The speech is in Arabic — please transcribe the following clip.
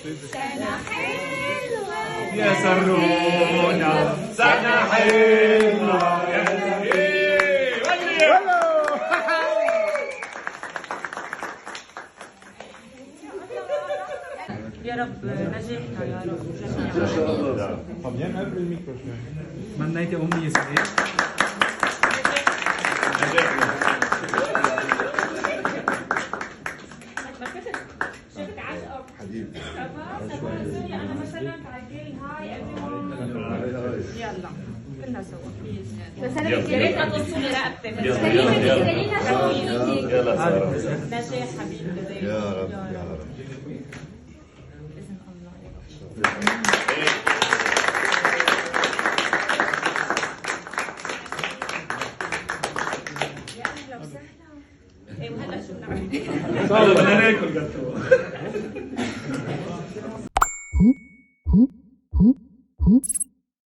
سنة حلوة يا سرونا سنة حلوة يا يا رب نجاحنا يا رب. ان شاء الله. طب يعني قبل الميكرو شوية. تمنيتي أمنية سعيد. شفت عشقك حبيبي. سوري انا ما سلمت على الجيل. هاي يلا كلنا سوا بس أنا يا ريت تصوني رقبتك. يلا سارة. نجاح حبيبي. يا رب يا رب. باذن الله يا اهلا وسهلا. ايه وهلا شو بنعمل؟ هلا بدنا ناكل جاتو.